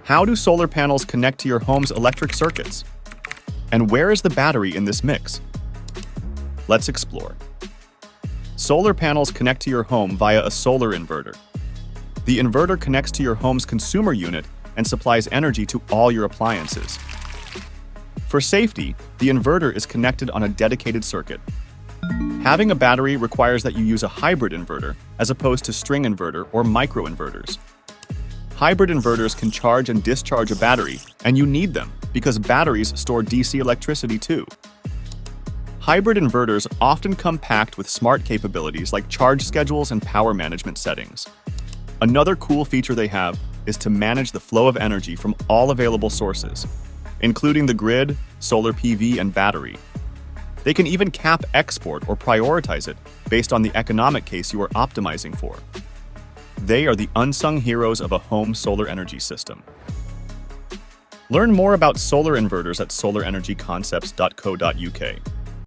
How do solar panels connect to your home's electric circuits? And where is the battery in this mix? Let's explore. Solar panels connect to your home via a solar inverter. The inverter connects to your home's consumer unit and supplies energy to all your appliances. For safety, the inverter is connected on a dedicated circuit. Having a battery requires that you use a hybrid inverter as opposed to string inverter or microinverters. Hybrid inverters can charge and discharge a battery, and you need them because batteries store DC electricity too. Hybrid inverters often come packed with smart capabilities like charge schedules and power management settings. Another cool feature they have is to manage the flow of energy from all available sources, including the grid, solar PV, and battery. They can even cap export or prioritize it based on the economic case you are optimizing for. They are the unsung heroes of a home solar energy system. Learn more about solar inverters at solarenergyconcepts.co.uk.